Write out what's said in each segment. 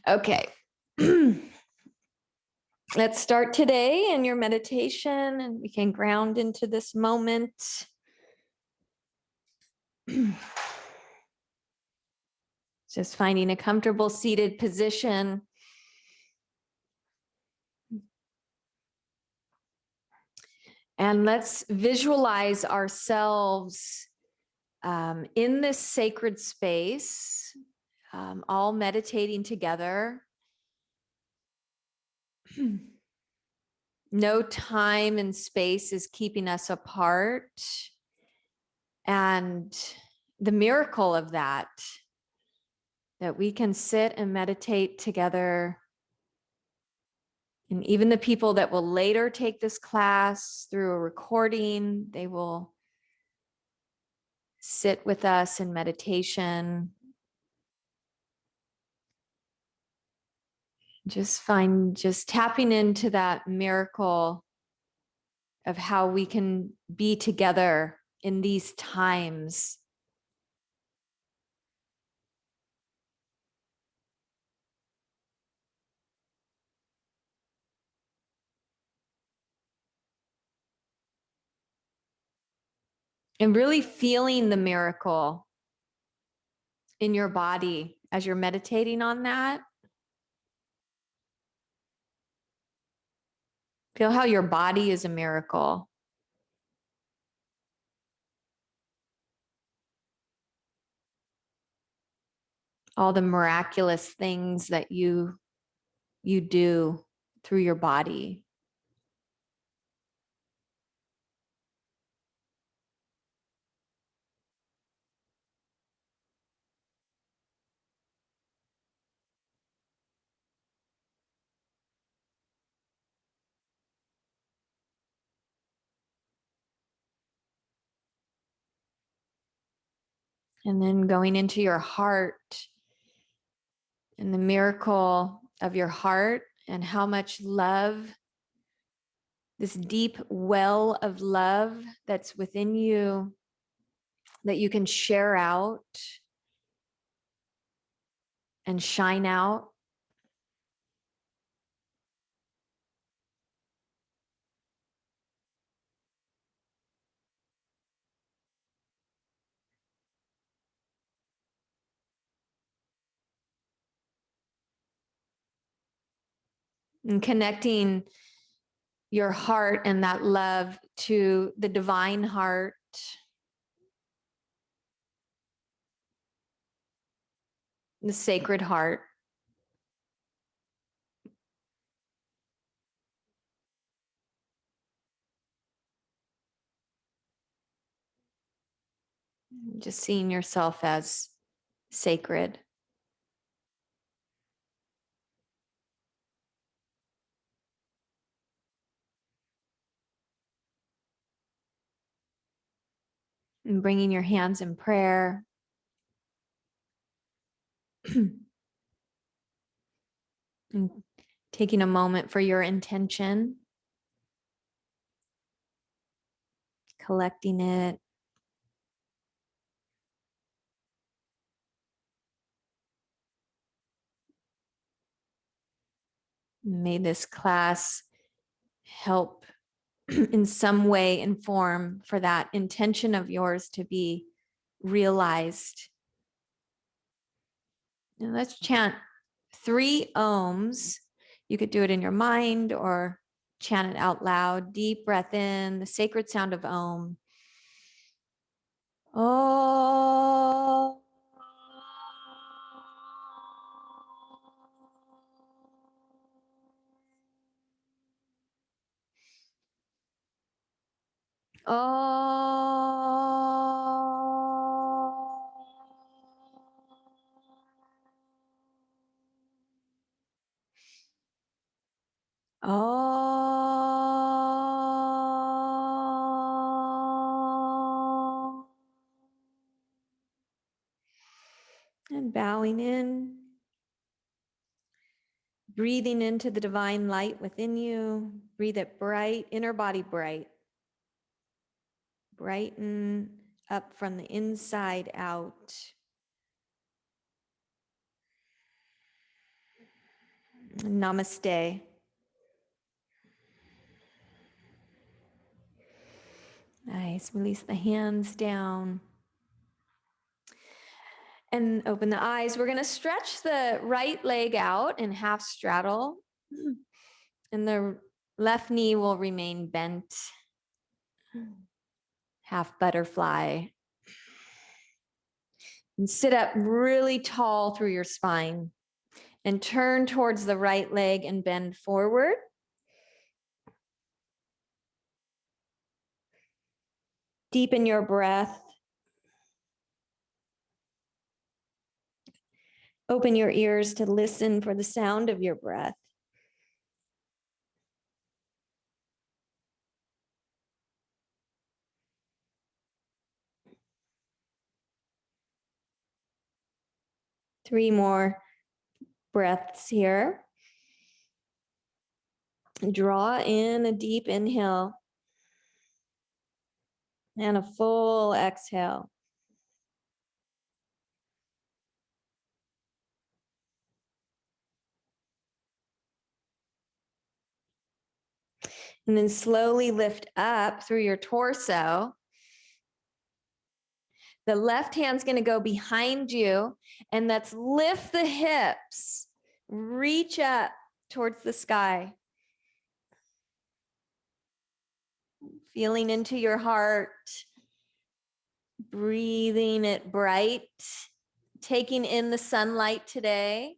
Okay. Let's start today in your meditation, and we can ground into this moment. Just finding a comfortable seated position. And let's visualize ourselves in this sacred space, all meditating together. No time and space is keeping us apart. And the miracle of that we can sit and meditate together. And even the people that will later take this class through a recording, they will sit with us in meditation. Just tapping into that miracle of how we can be together in these times. And really feeling the miracle in your body as you're meditating on that. Feel how your body is a miracle. All the miraculous things that you do through your body. And then going into your heart and the miracle of your heart and how much love, this deep well of love that's within you that you can share out and shine out. And connecting your heart and that love to the divine heart. The sacred heart. Just seeing yourself as sacred. And bringing your hands in prayer. And taking a moment for your intention. Collecting it. May this class help in some way inform for that intention of yours to be realized. And let's chant 3 ohms. You could do it in your mind or chant it out loud. Deep breath in, the sacred sound of Om. Oh. And bowing in, breathing into the divine light within you. Breathe it bright, inner body bright. Brighten up from the inside out. Namaste. Nice. Release the hands down. And open the eyes. We're going to stretch the right leg out in half straddle. And the left knee will remain bent. Half butterfly. And sit up really tall through your spine. And turn towards the right leg and bend forward. Deepen your breath. Open your ears to listen for the sound of your breath. Three more breaths here. Draw in a deep inhale and a full exhale. And then slowly lift up through your torso. The left hand's going to go behind you, and let's lift the hips. Reach up towards the sky. Feeling into your heart. Breathing it bright. Taking in the sunlight today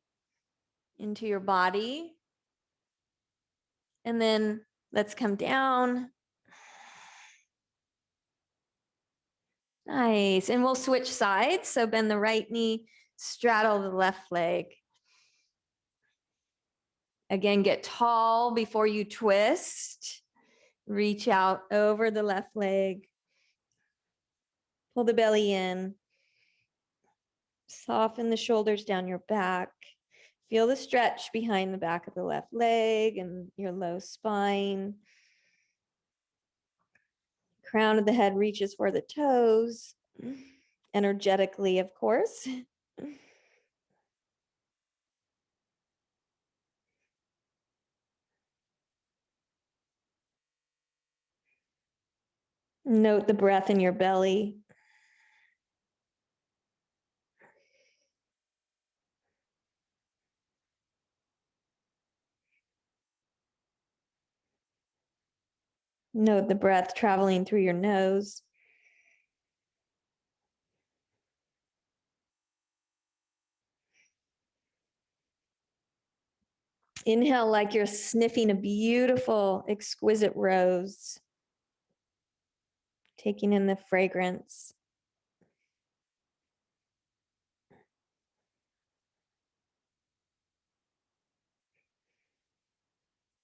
into your body. And then let's come down. Nice. And we'll switch sides. So bend the right knee, straddle the left leg. Again, get tall before you twist. Reach out over the left leg. Pull the belly in. Soften the shoulders down your back. Feel the stretch behind the back of the left leg and your low spine. Crown of the head reaches for the toes. Energetically, of course. Note the breath in your belly. Note the breath traveling through your nose. Inhale like you're sniffing a beautiful, exquisite rose. Taking in the fragrance.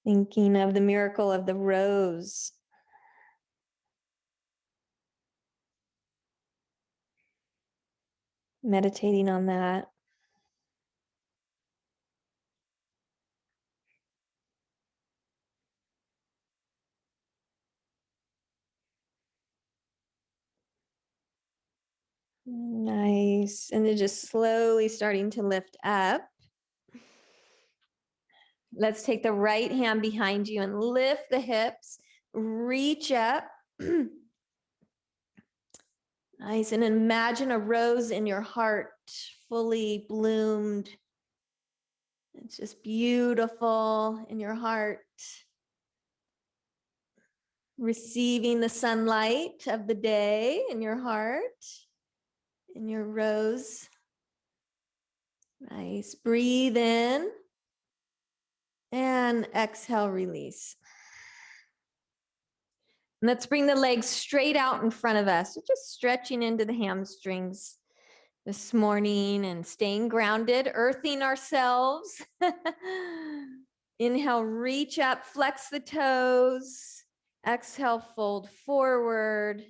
Thinking of the miracle of the rose. Meditating on that. Nice. And then just slowly starting to lift up. Let's take the right hand behind you and lift the hips. Reach up. Nice. And imagine a rose in your heart, fully bloomed. It's just beautiful in your heart. Receiving the sunlight of the day in your heart, in your rose. Nice. Breathe in and exhale, release. And let's bring the legs straight out in front of us. So just stretching into the hamstrings this morning and staying grounded, earthing ourselves. Inhale, reach up, flex the toes. Exhale, fold forward,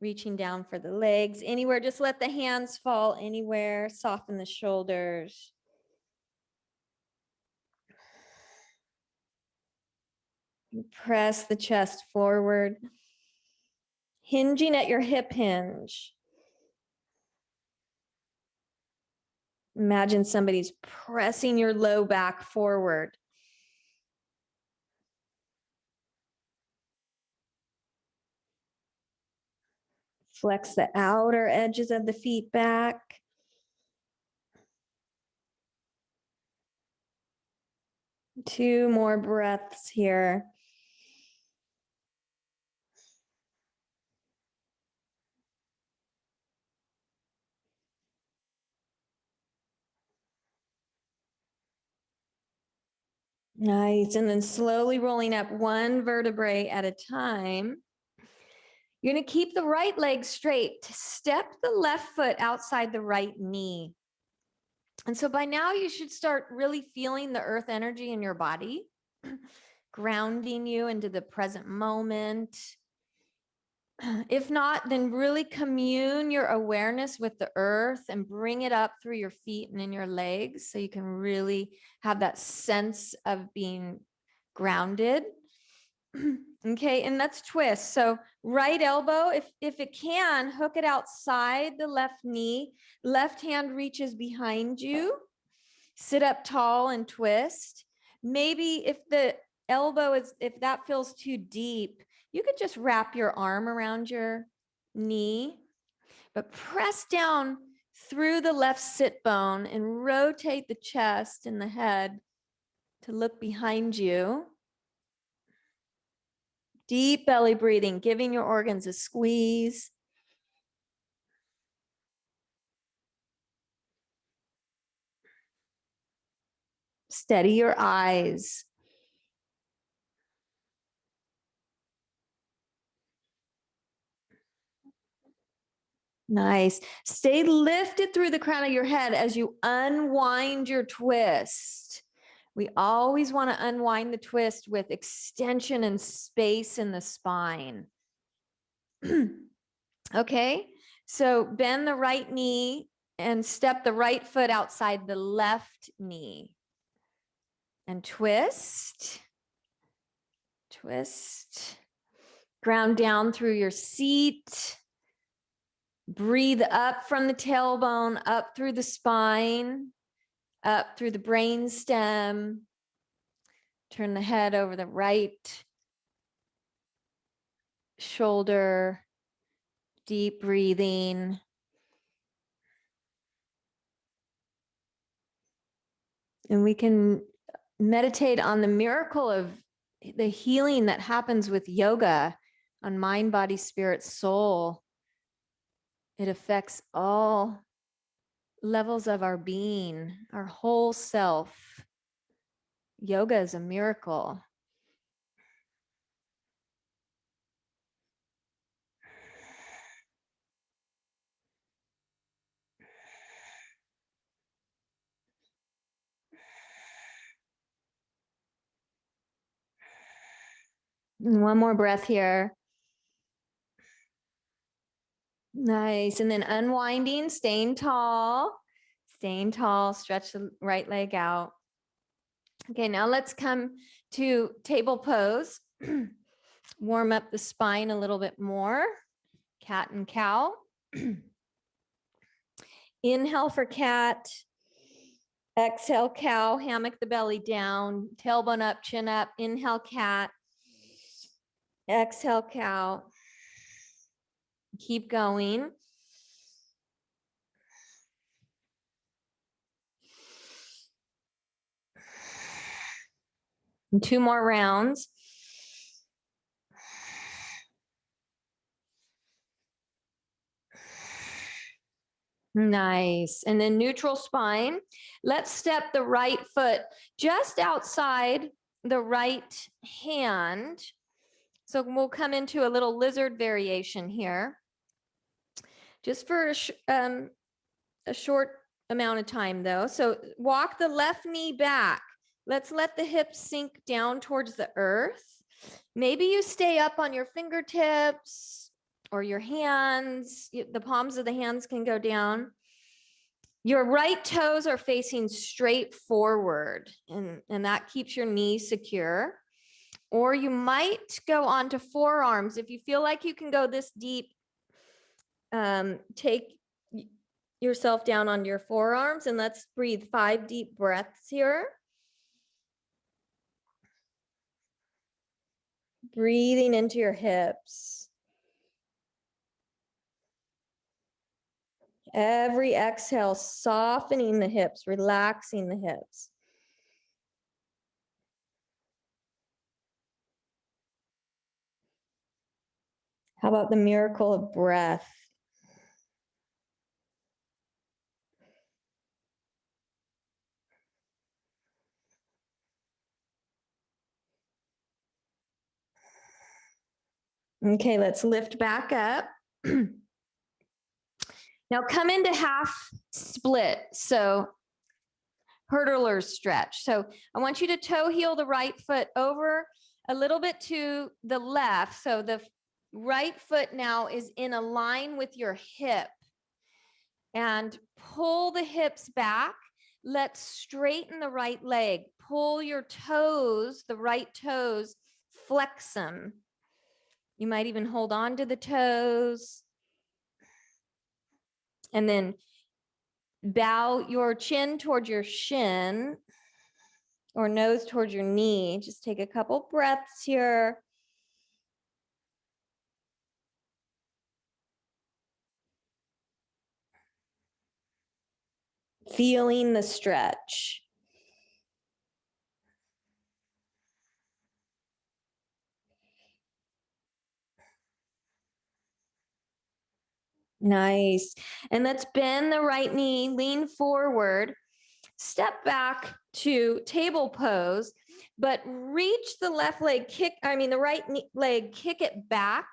reaching down for the legs. Anywhere, just let the hands fall anywhere. Soften the shoulders. Press the chest forward. Hinging at your hip hinge. Imagine somebody's pressing your low back forward. Flex the outer edges of the feet back. Two more breaths here. Nice. And then slowly rolling up one vertebrae at a time. You're going to keep the right leg straight. Step the left foot outside the right knee. And so by now you should start really feeling the earth energy in your body, grounding you into the present moment. If not, then really commune your awareness with the earth and bring it up through your feet and in your legs so you can really have that sense of being grounded. Okay, and let's twist. So right elbow, if it can, hook it outside the left knee. Left hand reaches behind you. Sit up tall and twist. Maybe if the elbow if that feels too deep, you could just wrap your arm around your knee, but press down through the left sit bone and rotate the chest and the head to look behind you. Deep belly breathing, giving your organs a squeeze. Steady your eyes. Nice. Stay lifted through the crown of your head as you unwind your twist. We always want to unwind the twist with extension and space in the spine. Okay, so bend the right knee and step the right foot outside the left knee. And twist. Twist. Ground down through your seat. Breathe up from the tailbone, up through the spine, up through the brain stem. Turn the head over the right shoulder. Deep breathing. And we can meditate on the miracle of the healing that happens with yoga on mind, body, spirit, soul. It affects all levels of our being, our whole self. Yoga is a miracle. And one more breath here. Nice. And then unwinding, staying tall, stretch the right leg out. Okay, now let's come to table pose. Warm up the spine a little bit more. Cat and cow. Inhale for cat. Exhale, cow. Hammock the belly down. Tailbone up, chin up. Inhale, cat. Exhale, cow. Keep going. And two more rounds. Nice. And then neutral spine. Let's step the right foot just outside the right hand. So we'll come into a little lizard variation here. Just for a short amount of time though. So walk the left knee back. Let's let the hips sink down towards the earth. Maybe you stay up on your fingertips or your hands. The palms of the hands can go down. Your right toes are facing straight forward, and that keeps your knee secure. Or you might go onto forearms. If you feel like you can go this deep, take yourself down onto your forearms, and let's breathe 5 deep breaths here. Breathing into your hips. Every exhale, softening the hips, relaxing the hips. How about the miracle of breath? Okay, let's lift back up. Now come into half split. So hurdler stretch. So I want you to toe heel the right foot over a little bit to the left. So the right foot now is in a line with your hip. And pull the hips back. Let's straighten the right leg. Pull your toes, the right toes, flex them. You might even hold on to the toes. And then bow your chin towards your shin or nose towards your knee. Just take a couple breaths here. Feeling the stretch. Nice. And let's bend the right knee, lean forward, step back to table pose, but reach the left leg, the right leg, kick it back,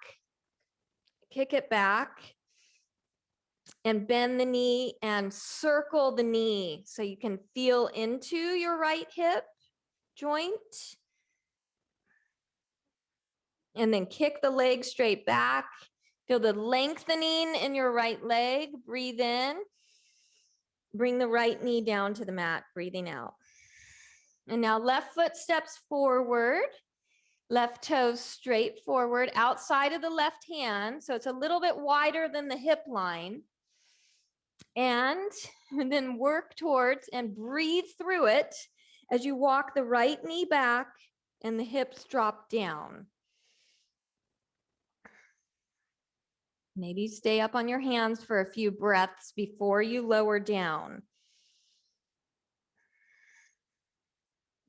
and bend the knee and circle the knee so you can feel into your right hip joint. And then kick the leg straight back. Feel the lengthening in your right leg. Breathe in. Bring the right knee down to the mat, breathing out. And now left foot steps forward. Left toes straight forward outside of the left hand. So it's a little bit wider than the hip line. And then work towards and breathe through it as you walk the right knee back and the hips drop down. Maybe stay up on your hands for a few breaths before you lower down.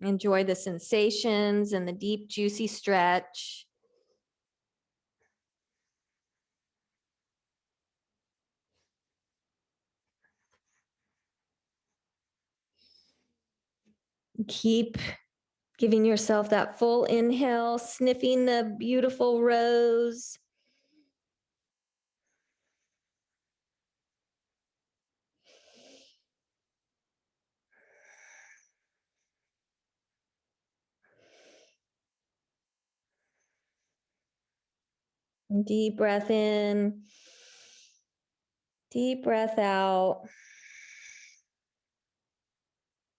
Enjoy the sensations and the deep, juicy stretch. Keep giving yourself that full inhale, sniffing the beautiful rose. Deep breath in, deep breath out.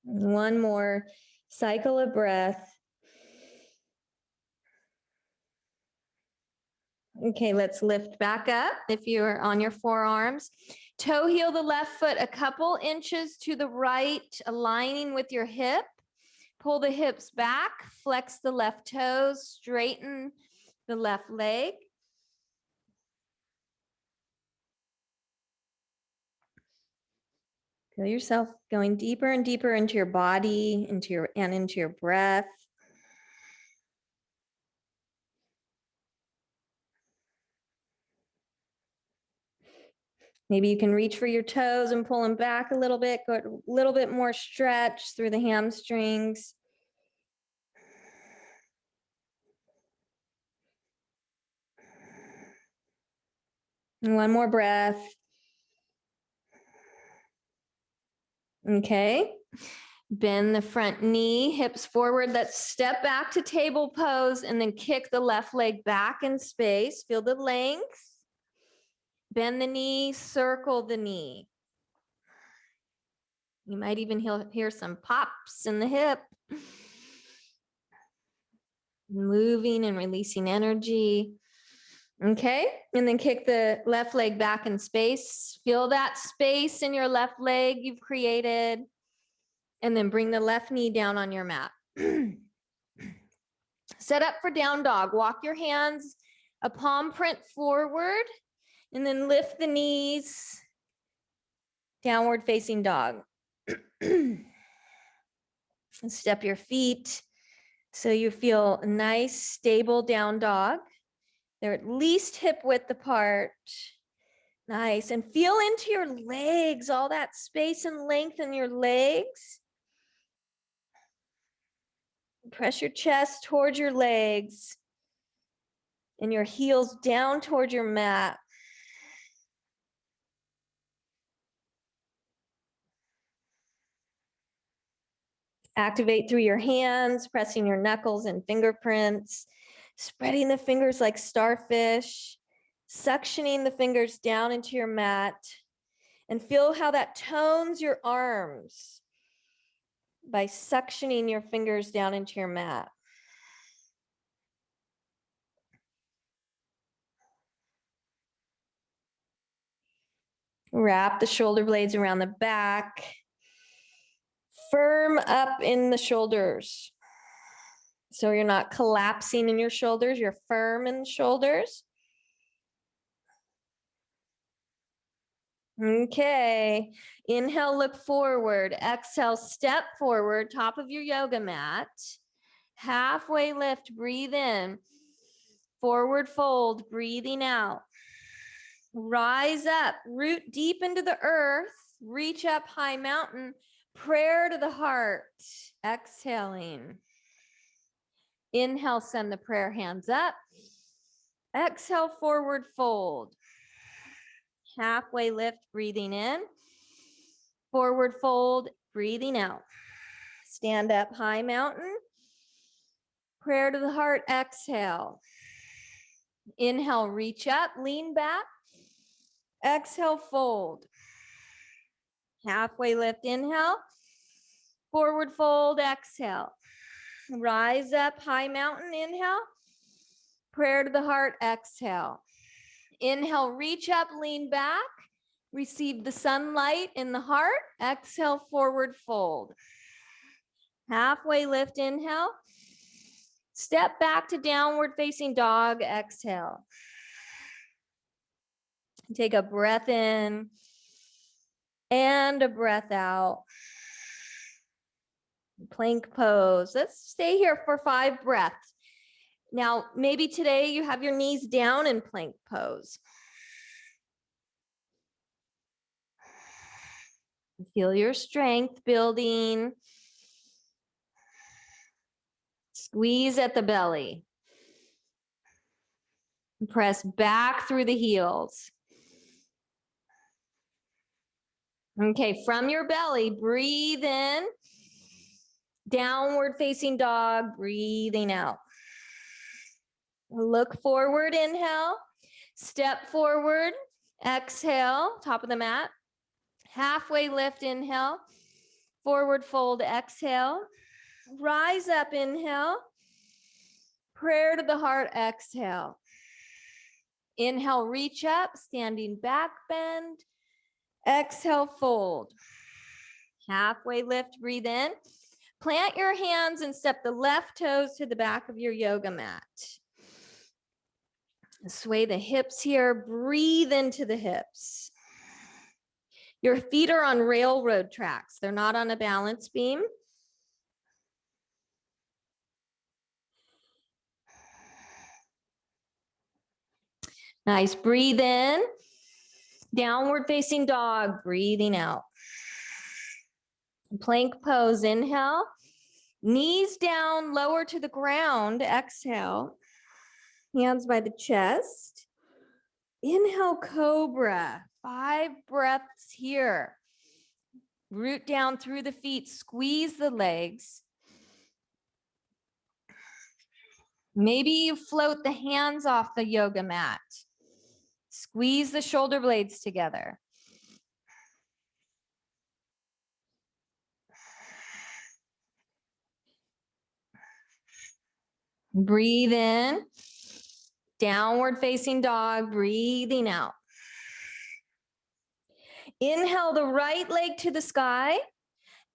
One more cycle of breath. Okay, let's lift back up if you're on your forearms. Toe heel the left foot a couple inches to the right, aligning with your hip. Pull the hips back, flex the left toes, straighten the left leg. Feel yourself going deeper and deeper into your body, into your breath. Maybe you can reach for your toes and pull them back a little bit, go a little bit more stretch through the hamstrings. And one more breath. Okay. Bend the front knee, hips forward. Let's step back to table pose and then kick the left leg back in space. Feel the length. Bend the knee, circle the knee. You might even hear some pops in the hip. Moving and releasing energy. Okay, and then kick the left leg back in space. Feel that space in your left leg you've created. And then bring the left knee down on your mat. Set up for down dog. Walk your hands a palm print forward, and then lift the knees, downward facing dog. Step your feet so you feel a nice, stable down dog. They're at least hip width apart. Nice. And feel into your legs, all that space and length in your legs. Press your chest towards your legs and your heels down toward your mat. Activate through your hands, pressing your knuckles and fingerprints, spreading the fingers like starfish, suctioning the fingers down into your mat, and feel how that tones your arms by suctioning your fingers down into your mat. Wrap the shoulder blades around the back. Firm up in the shoulders. So you're not collapsing in your shoulders, you're firm in the shoulders. Okay, inhale, look forward. Exhale, step forward, top of your yoga mat. Halfway lift, breathe in. Forward fold, breathing out. Rise up, root deep into the earth, reach up high mountain, prayer to the heart. Exhaling. Inhale, send the prayer hands up. Exhale, forward fold. Halfway lift, breathing in. Forward fold, breathing out. Stand up, high mountain. Prayer to the heart, exhale. Inhale, reach up, lean back. Exhale, fold. Halfway lift, inhale. Forward fold, exhale. Rise up, high mountain, inhale. Prayer to the heart, exhale. Inhale, reach up, lean back. Receive the sunlight in the heart. Exhale, forward fold. Halfway lift, inhale. Step back to downward facing dog, exhale. Take a breath in and a breath out. Plank pose. Let's stay here for 5 breaths. Now, maybe today you have your knees down in plank pose. Feel your strength building. Squeeze at the belly. Press back through the heels. Okay, from your belly, breathe in. Downward facing dog, breathing out. Look forward, inhale. Step forward, exhale, top of the mat. Halfway lift, inhale. Forward fold, exhale. Rise up, inhale. Prayer to the heart, exhale. Inhale, reach up, standing back bend. Exhale, fold. Halfway lift, breathe in. Plant your hands and step the left toes to the back of your yoga mat. Sway the hips here, breathe into the hips. Your feet are on railroad tracks. They're not on a balance beam. Nice, breathe in. Downward facing dog, breathing out. Plank pose, inhale. Knees down, lower to the ground, exhale. Hands by the chest. Inhale, cobra. 5 breaths here. Root down through the feet, squeeze the legs. Maybe you float the hands off the yoga mat. Squeeze the shoulder blades together. Breathe in. Downward facing dog, breathing out. Inhale the right leg to the sky.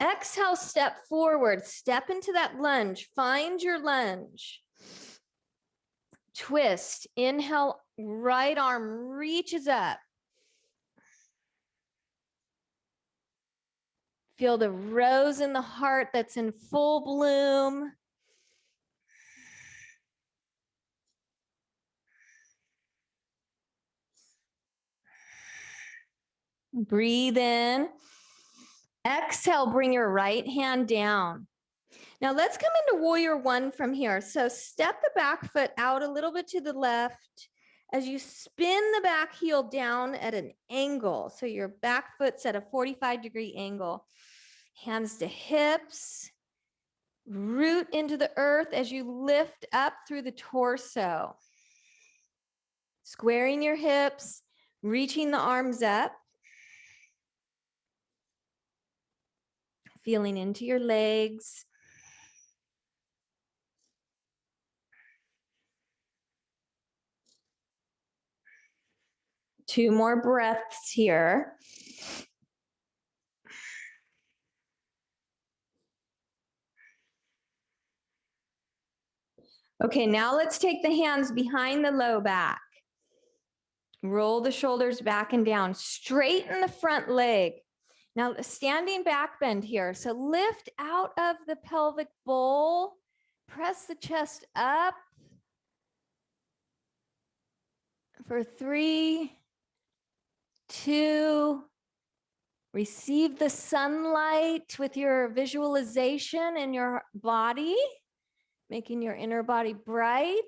Exhale, step forward. Step into that lunge. Find your lunge. Twist. Inhale, right arm reaches up. Feel the rose in the heart that's in full bloom. Breathe in. Exhale, bring your right hand down. Now let's come into warrior one from here. So step the back foot out a little bit to the left as you spin the back heel down at an angle. So your back foot's at a 45-degree angle. Hands to hips. Root into the earth as you lift up through the torso. Squaring your hips, reaching the arms up. Feeling into your legs. Two more breaths here. Okay, now let's take the hands behind the low back. Roll the shoulders back and down. Straighten the front leg. Now, standing back bend here. So lift out of the pelvic bowl. Press the chest up. For 3, 2, receive the sunlight with your visualization in your body, making your inner body bright.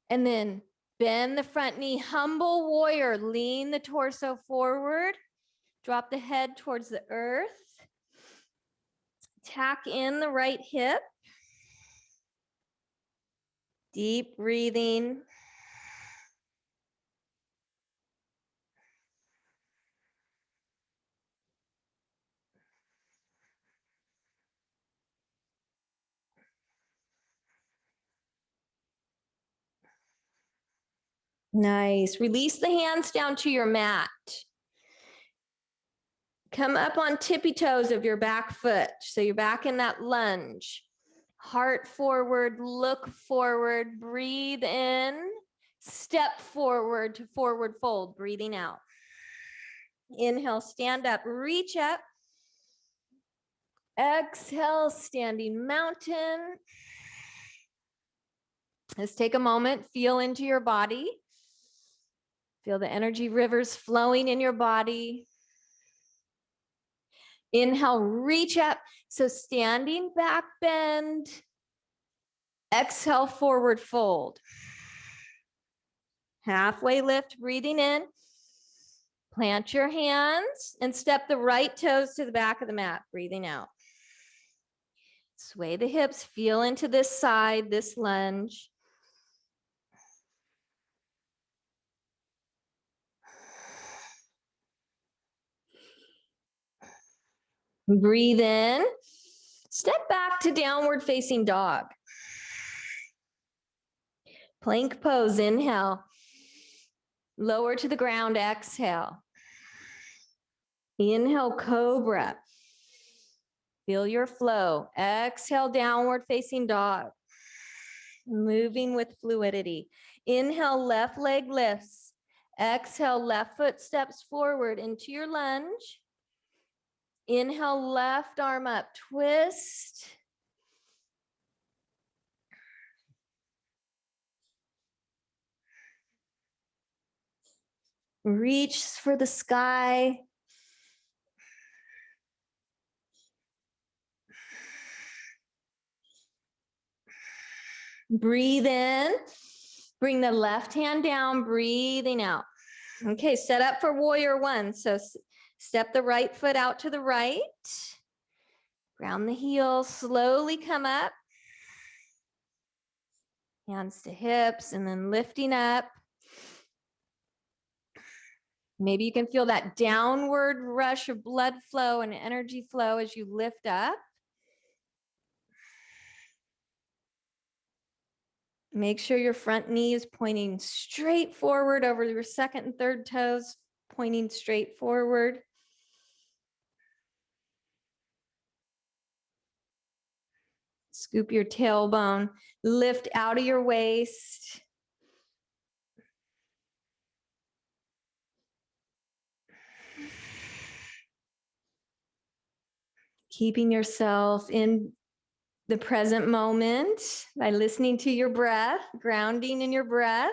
And then bend the front knee, humble warrior, lean the torso forward, drop the head towards the earth, tack in the right hip, deep breathing. Nice. Release the hands down to your mat. Come up on tippy toes of your back foot. So you're back in that lunge. Heart forward, look forward, breathe in, step forward to forward fold, breathing out. Inhale, stand up, reach up. Exhale, standing mountain. Let's take a moment, feel into your body. Feel the energy rivers flowing in your body. Inhale, reach up. So standing back bend. Exhale, forward fold. Halfway lift, breathing in. Plant your hands and step the right toes to the back of the mat, breathing out. Sway the hips, feel into this side, this lunge. Breathe in. Step back to downward facing dog. Plank pose, inhale. Lower to the ground, exhale. Inhale, cobra. Feel your flow. Exhale, downward facing dog. Moving with fluidity. Inhale, left leg lifts. Exhale, left foot steps forward into your lunge. Inhale, left arm up, twist. Reach for the sky. Breathe in. Bring the left hand down, breathing out. Okay, set up for warrior one. So step the right foot out to the right. Ground the heel, slowly come up. Hands to hips and then lifting up. Maybe you can feel that downward rush of blood flow and energy flow as you lift up. Make sure your front knee is pointing straight forward over your second and third toes, pointing straight forward. Scoop your tailbone, lift out of your waist. Keeping yourself in the present moment by listening to your breath, grounding in your breath.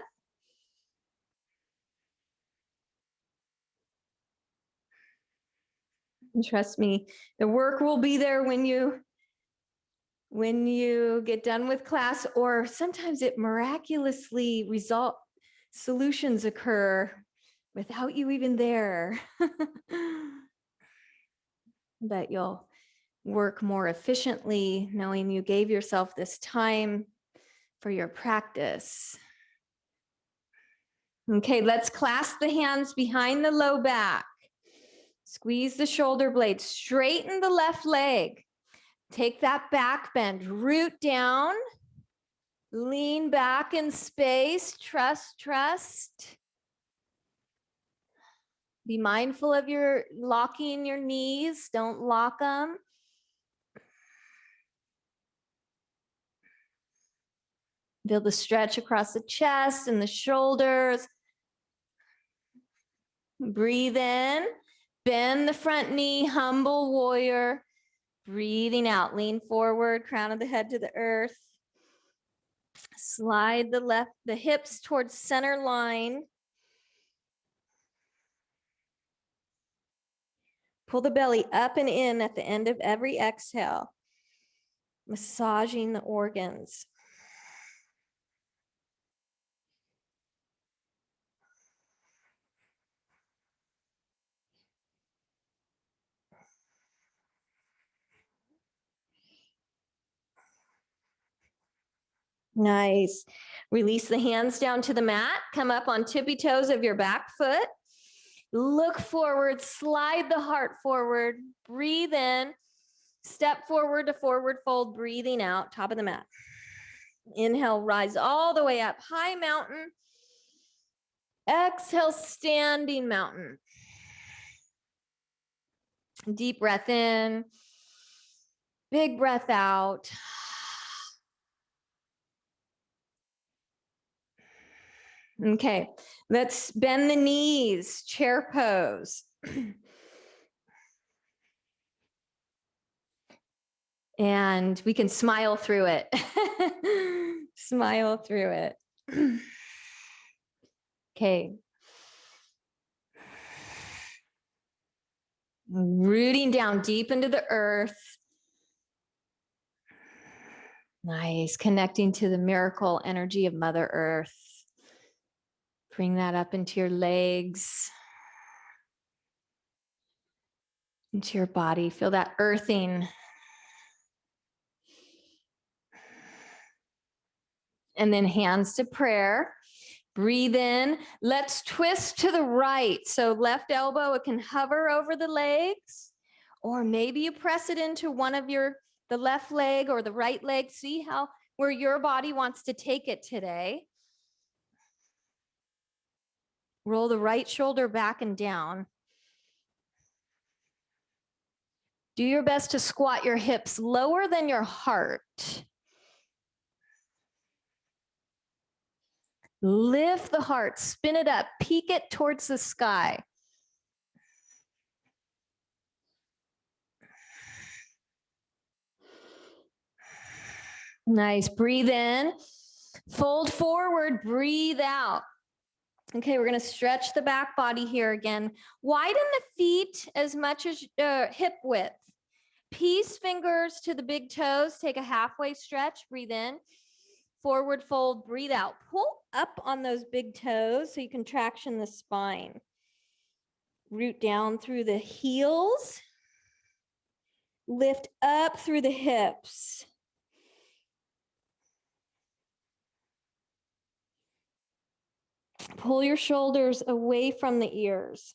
And trust me, the work will be there when you get done with class, or sometimes it miraculously solutions occur without you even there. But you'll work more efficiently knowing you gave yourself this time for your practice. Okay, let's clasp the hands behind the low back. Squeeze the shoulder blades, straighten the left leg. Take that back bend, root down, lean back in space, trust. Be mindful of your locking your knees, don't lock them. Feel the stretch across the chest and the shoulders. Breathe in, bend the front knee, humble warrior. Breathing out, lean forward, crown of the head to the earth. Slide the hips towards center line. Pull the belly up and in at the end of every exhale, massaging the organs. Nice. Release the hands down to the mat. Come up on tippy toes of your back foot. Look forward, slide the heart forward, breathe in, step forward to forward fold, breathing out, top of the mat. Inhale, rise all the way up, high mountain. Exhale, standing mountain. Deep breath in, big breath out. Okay, let's bend the knees, chair pose. And we can smile through it. Smile through it. Okay. Rooting down deep into the earth. Nice. Connecting to the miracle energy of Mother Earth. Bring that up into your legs, into your body. Feel that earthing. And then hands to prayer. Breathe in. Let's twist to the right. So left elbow, it can hover over the legs, or maybe you press it into one of the left leg or the right leg. See where your body wants to take it today. Roll the right shoulder back and down. Do your best to squat your hips lower than your heart. Lift the heart, spin it up, peek it towards the sky. Nice. Breathe in, fold forward, breathe out. Okay, we're going to stretch the back body here again. Widen the feet as much as hip width. Peace fingers to the big toes. Take a halfway stretch. Breathe in. Forward fold. Breathe out. Pull up on those big toes so you can traction the spine. Root down through the heels. Lift up through the hips. Pull your shoulders away from the ears.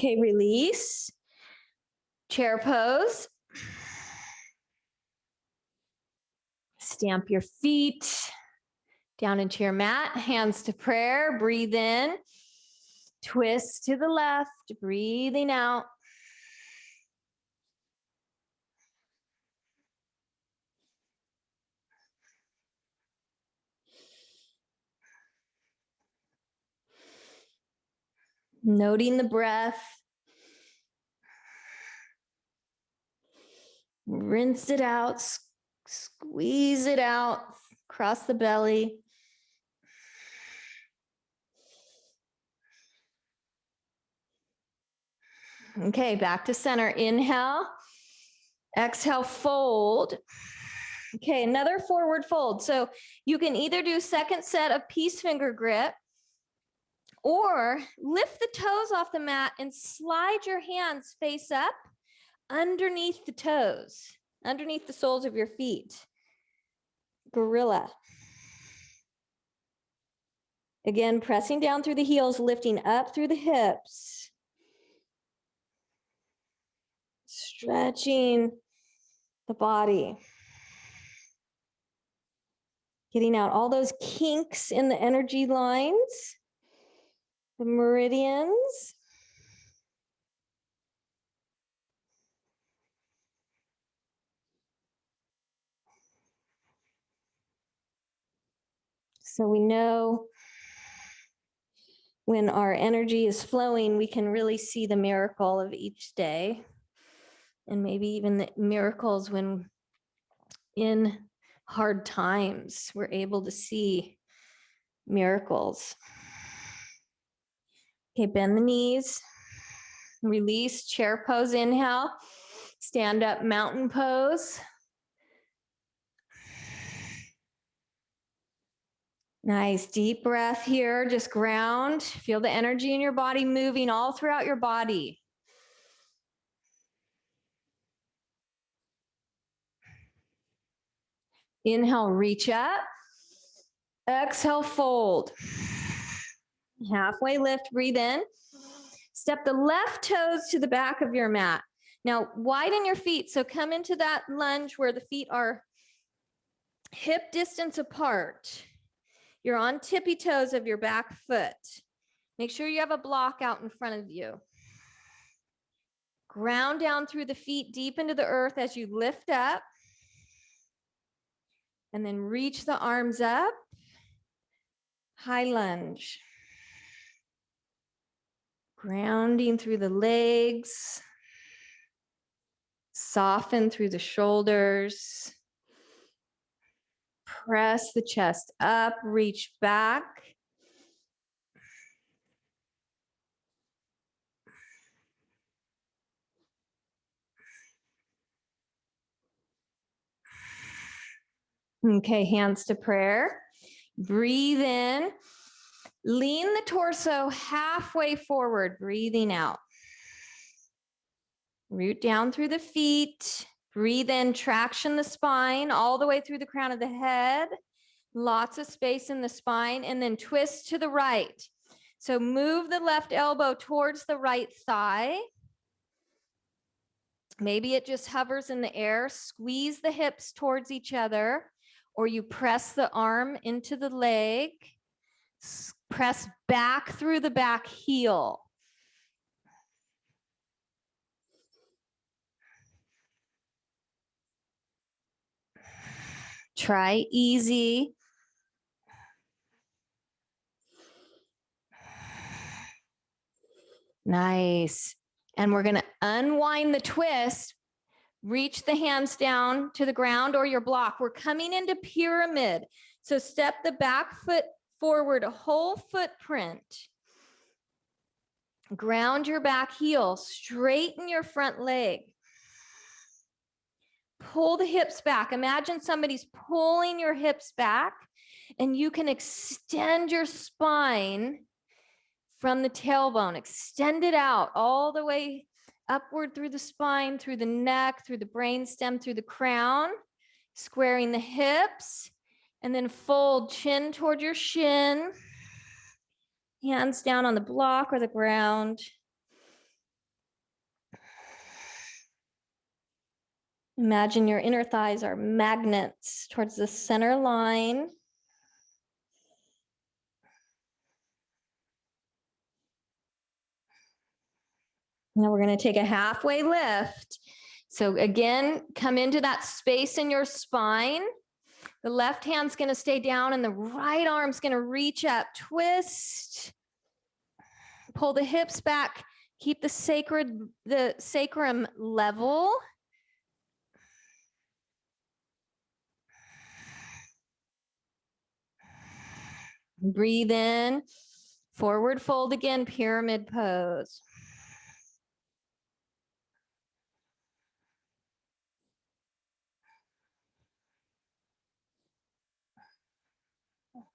Okay, release. Chair pose. Stamp your feet down into your mat, hands to prayer, breathe in, twist to the left, breathing out. Noting the breath. Rinse it out, squeeze it out across the belly. Okay, back to center. Inhale. Exhale, fold. Okay, another forward fold. So you can either do second set of peace finger grip or lift the toes off the mat and slide your hands face up underneath the toes, underneath the soles of your feet. Gorilla. Again, pressing down through the heels, lifting up through the hips. Stretching the body. Getting out all those kinks in the energy lines, the meridians. So we know when our energy is flowing, we can really see the miracle of each day. And maybe even the miracles when in hard times, we're able to see miracles. Okay, bend the knees. Release, chair pose, inhale. Stand up, mountain pose. Nice, deep breath here, just ground. Feel the energy in your body moving all throughout your body. Inhale, reach up. Exhale, fold. Halfway lift, breathe in. Step the left toes to the back of your mat. Now, widen your feet. So come into that lunge where the feet are hip distance apart. You're on tippy toes of your back foot. Make sure you have a block out in front of you. Ground down through the feet deep into the earth as you lift up. And then reach the arms up. High lunge. Grounding through the legs. Soften through the shoulders. Press the chest up, reach back. Okay, hands to prayer. Breathe in. Lean the torso halfway forward, breathing out. Root down through the feet. Breathe in, traction the spine all the way through the crown of the head. Lots of space in the spine, and then twist to the right. So move the left elbow towards the right thigh. Maybe it just hovers in the air. Squeeze the hips towards each other, or you press the arm into the leg. Press back through the back heel. Try easy. Nice. And we're going to unwind the twist. Reach the hands down to the ground or your block. We're coming into pyramid. So step the back foot forward, a whole footprint. Ground your back heel. Straighten your front leg. Pull the hips back. Imagine somebody's pulling your hips back, and you can extend your spine from the tailbone. Extend it out all the way upward through the spine, through the neck, through the brainstem, through the crown, squaring the hips, and then fold chin toward your shin, hands down on the block or the ground. Imagine your inner thighs are magnets towards the center line. Now we're going to take a halfway lift. So again, come into that space in your spine. The left hand's going to stay down and the right arm's going to reach up. Twist. Pull the hips back. Keep the sacrum level. Breathe in. Forward fold again, pyramid pose.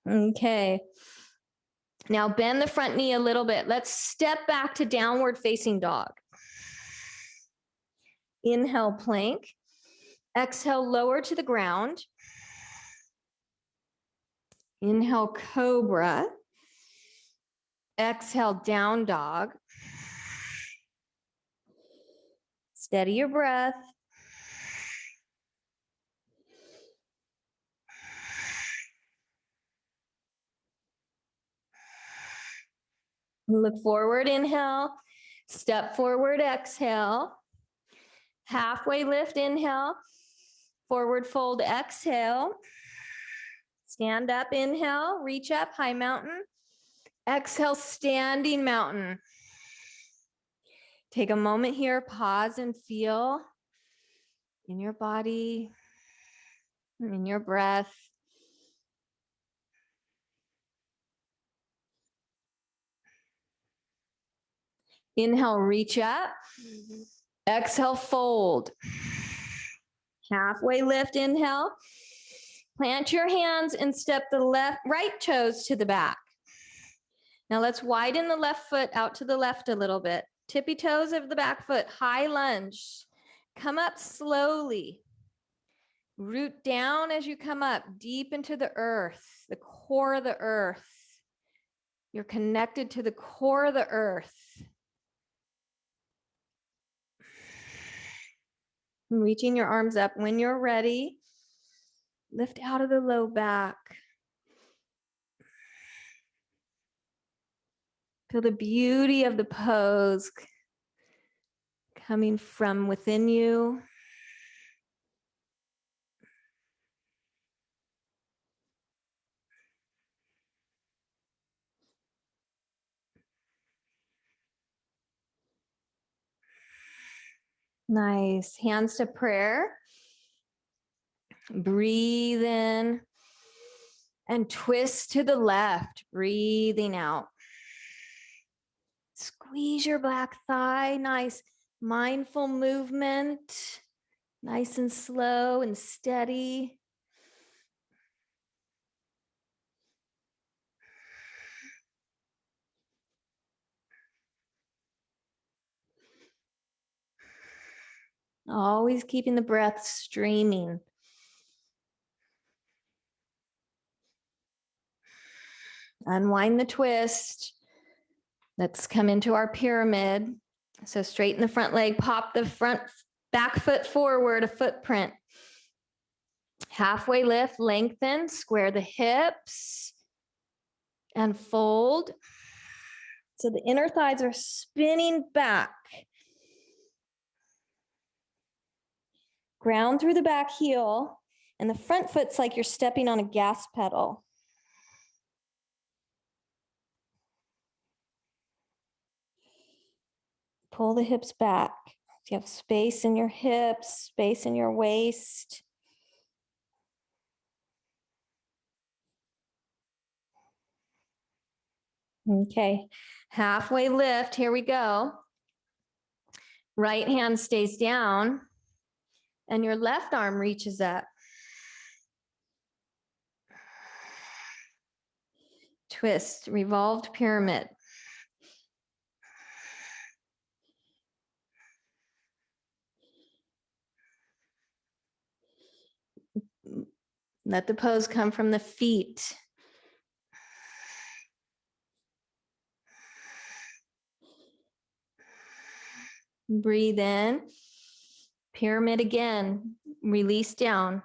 Okay. Now bend the front knee a little bit. Let's step back to downward facing dog. Inhale, plank. Exhale, lower to the ground. Inhale, cobra. Exhale, down dog. Steady your breath. Look forward, inhale. Step forward, exhale. Halfway lift, inhale. Forward fold, exhale. Stand up, inhale. Reach up, high mountain. Exhale, standing mountain. Take a moment here, pause and feel in your body, in your breath. Inhale, reach up. Exhale, fold. Halfway lift, inhale. Plant your hands and step the right toes to the back. Now let's widen the left foot out to the left a little bit. Tippy toes of the back foot, high lunge. Come up slowly. Root down as you come up, deep into the earth, the core of the earth. You're connected to the core of the earth. Reaching your arms up when you're ready. Lift out of the low back. Feel the beauty of the pose coming from within you. Nice. Hands to prayer. Breathe in and twist to the left, breathing out. Squeeze your back thigh. Nice mindful movement. Nice and slow and steady. Always keeping the breath streaming. Unwind the twist. Let's come into our pyramid. So straighten the front leg, pop the back foot forward, a footprint. Halfway lift, lengthen, square the hips, and fold. So the inner thighs are spinning back. Ground through the back heel, and the front foot's like you're stepping on a gas pedal. Pull the hips back. If you have space in your hips, space in your waist. Okay, halfway lift, here we go. Right hand stays down, and your left arm reaches up. Twist, revolved pyramid. Let the pose come from the feet. Breathe in, Pyramid again, release down.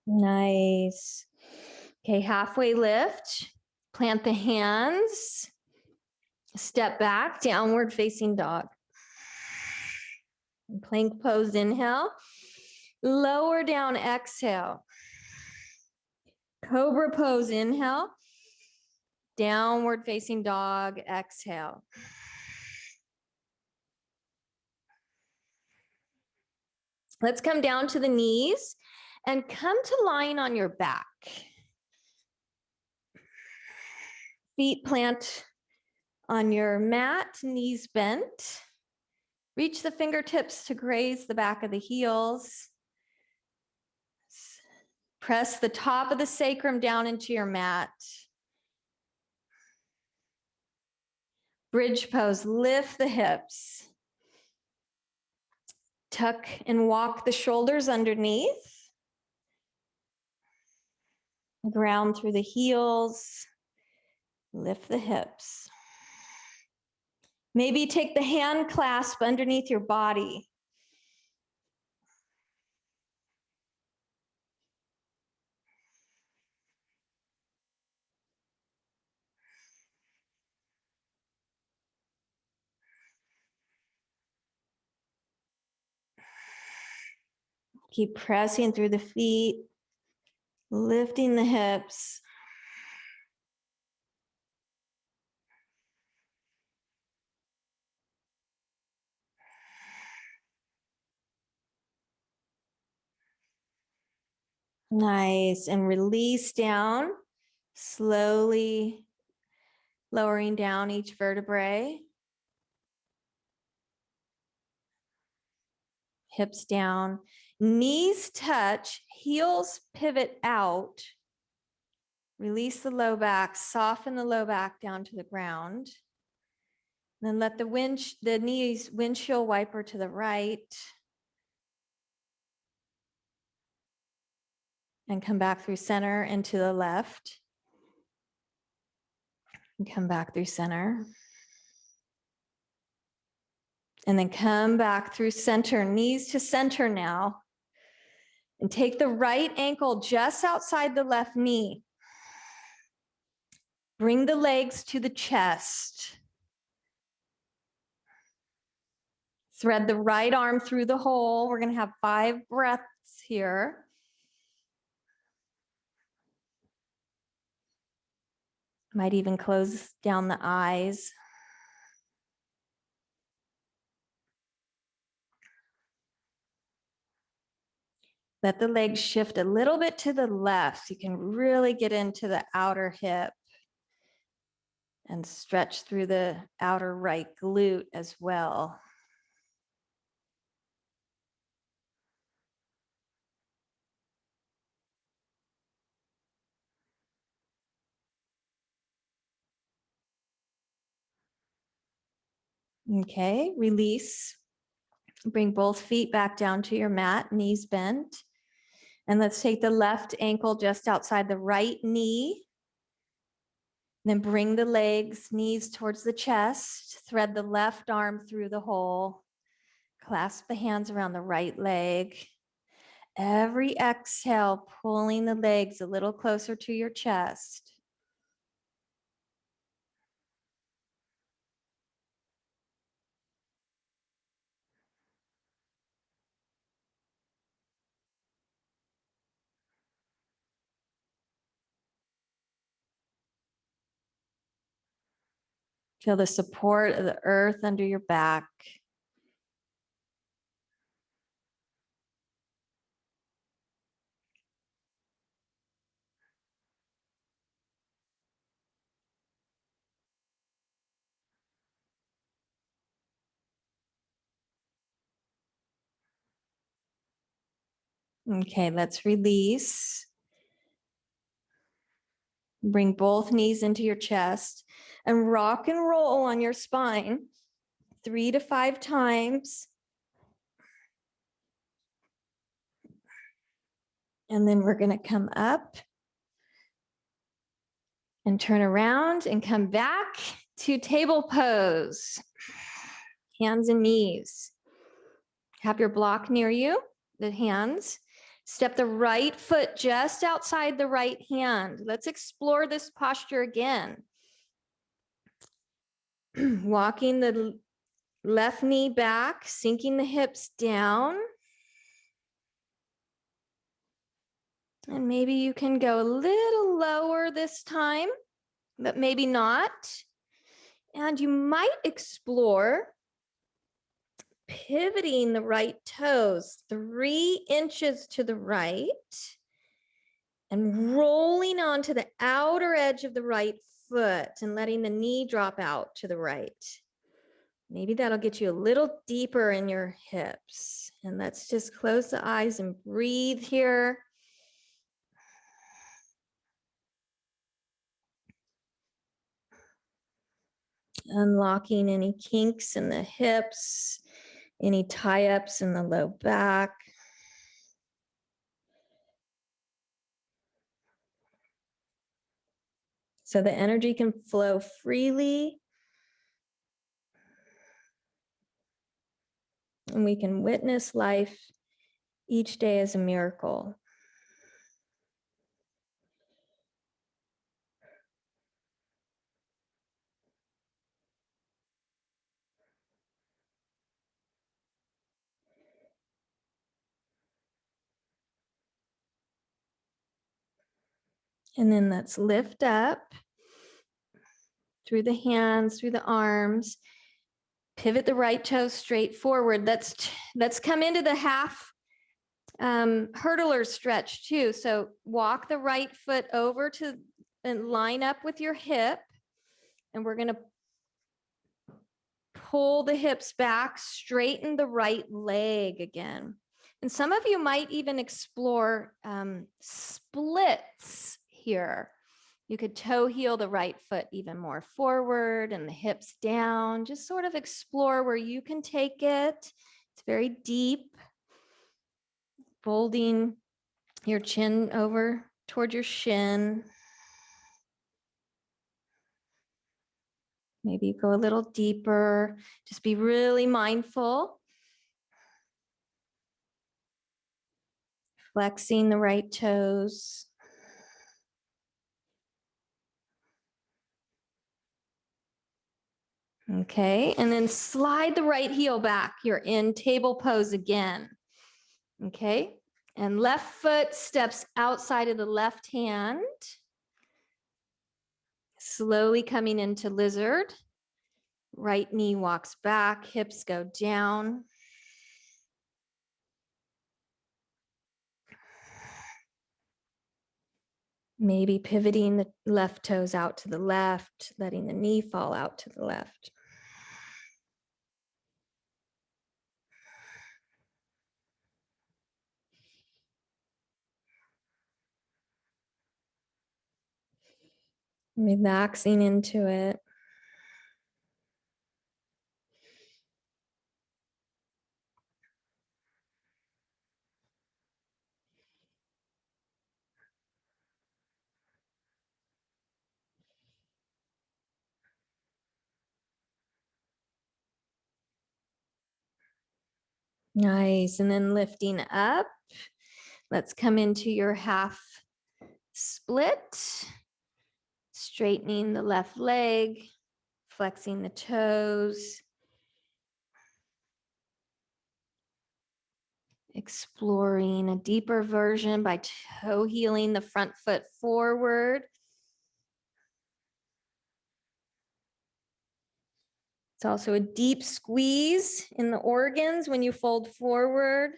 Nice. Okay, halfway lift. Plant the hands. Step back, downward facing dog. Plank pose, inhale. Lower down, exhale. Cobra pose, inhale. Downward facing dog, exhale. Let's come down to the knees and come to lying on your back. Feet plant on your mat, knees bent. Reach the fingertips to graze the back of the heels. Press the top of the sacrum down into your mat. Bridge pose, lift the hips. Tuck and walk the shoulders underneath. Ground through the heels. Lift the hips. Maybe take the hand clasp underneath your body. Keep pressing through the feet, lifting the hips. Nice, and release down, slowly lowering down each vertebrae. Hips down, knees touch, heels pivot out. Release the low back, soften the low back down to the ground. Then let the knees windshield wiper to the right. And come back through center and to the left. And come back through center. And then come back through center, knees to center now. And take the right ankle just outside the left knee. Bring the legs to the chest. Thread the right arm through the hole. We're going to have 5 breaths here. Might even close down the eyes. Let the legs shift a little bit to the left so you can really get into the outer hip and stretch through the outer right glute as well. Okay, release. Bring both feet back down to your mat, knees bent. And let's take the left ankle just outside the right knee. Then bring the legs, knees towards the chest. Thread the left arm through the hole. Clasp the hands around the right leg. Every exhale, pulling the legs a little closer to your chest. Feel the support of the earth under your back. Okay, let's release. Bring both knees into your chest and rock and roll on your spine 3 to 5 times. And then we're going to come up and turn around and come back to table pose. Hands and knees. Have your block near you, the hands. Step the right foot just outside the right hand. Let's explore this posture again. Walking the left knee back, sinking the hips down. And maybe you can go a little lower this time, but maybe not. And you might explore pivoting the right toes 3 inches to the right and rolling onto the outer edge of the right foot and letting the knee drop out to the right. Maybe that'll get you a little deeper in your hips. And let's just close the eyes and breathe here. Unlocking any kinks in the hips, any tie-ups in the low back. So the energy can flow freely. And we can witness life each day as a miracle. And then let's lift up through the hands, through the arms. Pivot the right toe straight forward. Let's come into the half hurdler stretch too. So walk the right foot over to and line up with your hip. And we're going to pull the hips back, straighten the right leg again. And some of you might even explore splits here. You could toe heel the right foot even more forward and the hips down. Just sort of explore where you can take it. It's very deep. Folding your chin over toward your shin. Maybe go a little deeper. Just be really mindful. Flexing the right toes. Okay, and then slide the right heel back. You're in table pose again. Okay, and left foot steps outside of the left hand. Slowly coming into lizard. Right knee walks back, hips go down. Maybe pivoting the left toes out to the left, letting the knee fall out to the left. Relaxing into it. Nice. And then lifting up. Let's come into your half split. Straightening the left leg, flexing the toes. Exploring a deeper version by toe heeling the front foot forward. It's also a deep squeeze in the organs when you fold forward.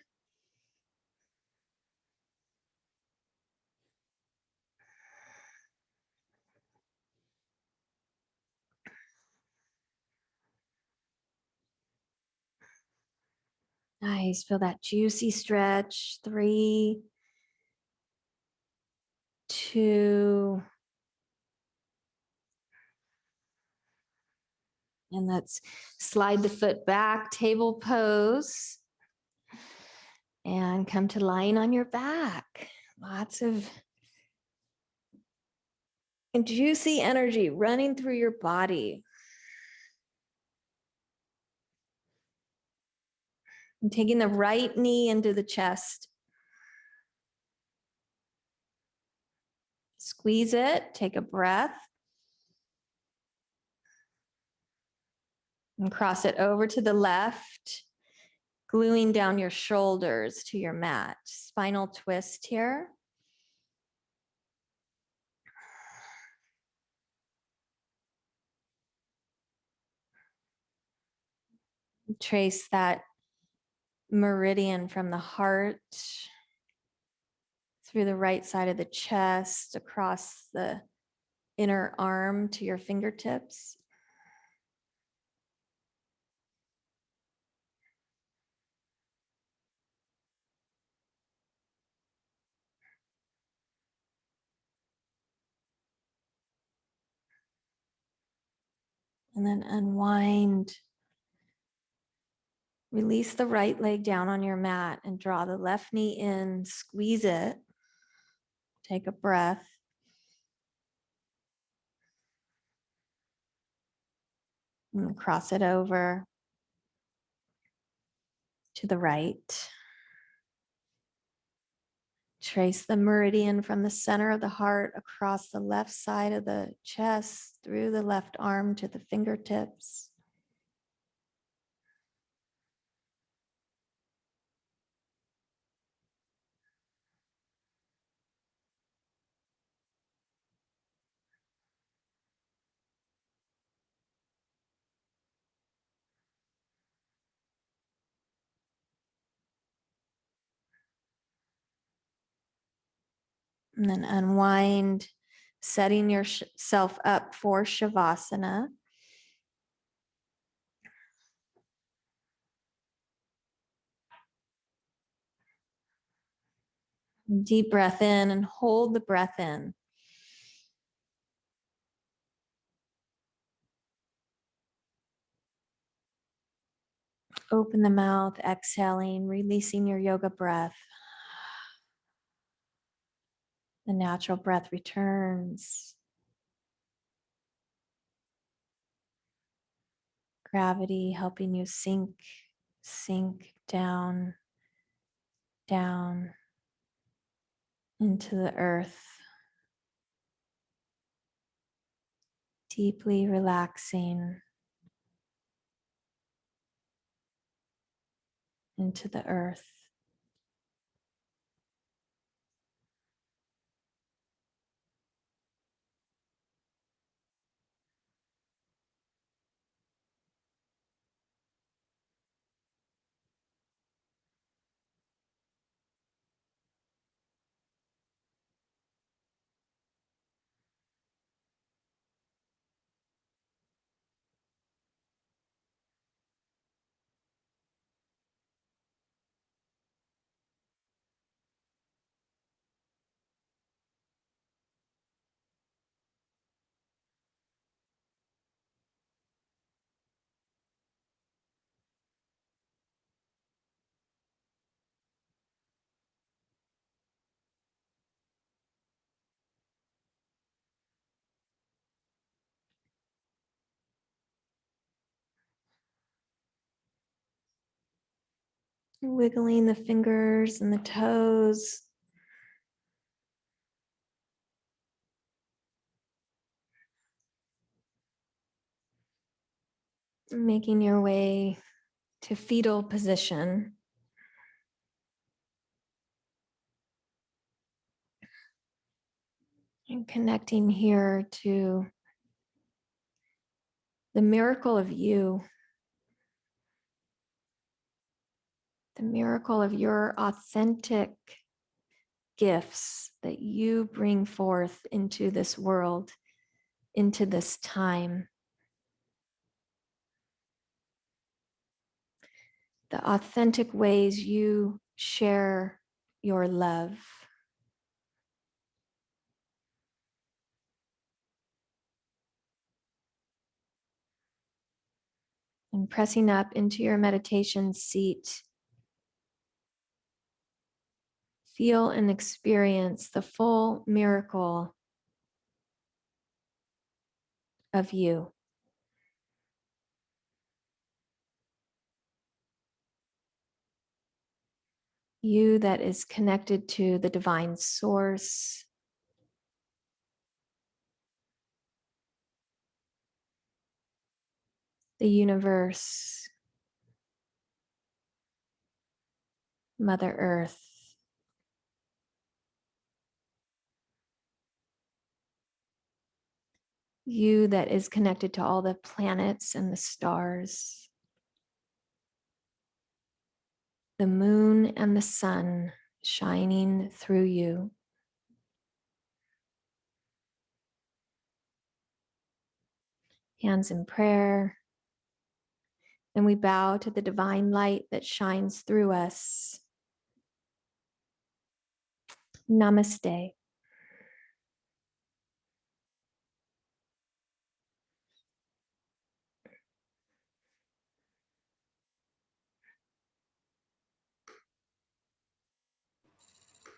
Nice, feel that juicy stretch. 3, 2, and let's slide the foot back, table pose, and come to lying on your back. Lots of juicy energy running through your body. And taking the right knee into the chest. Squeeze it, take a breath. And cross it over to the left, gluing down your shoulders to your mat. Spinal twist here. Trace that meridian from the heart through the right side of the chest, across the inner arm to your fingertips. And then unwind. Release the right leg down on your mat and draw the left knee in, squeeze it. Take a breath. And cross it over to the right. Trace the meridian from the center of the heart across the left side of the chest, through the left arm to the fingertips. And then unwind, setting yourself up for Shavasana. Deep breath in and hold the breath in. Open the mouth, exhaling, releasing your yoga breath. The natural breath returns. Gravity helping you sink down, down into the earth. Deeply relaxing into the earth. Wiggling the fingers and the toes. Making your way to fetal position. And connecting here to the miracle of you. The miracle of your authentic gifts that you bring forth into this world, into this time. The authentic ways you share your love. And pressing up into your meditation seat. Feel and experience the full miracle of you. You that is connected to the divine source, the universe, Mother Earth. You that is connected to all the planets and the stars, the moon and the sun shining through you. Hands in prayer. And we bow to the divine light that shines through us. Namaste.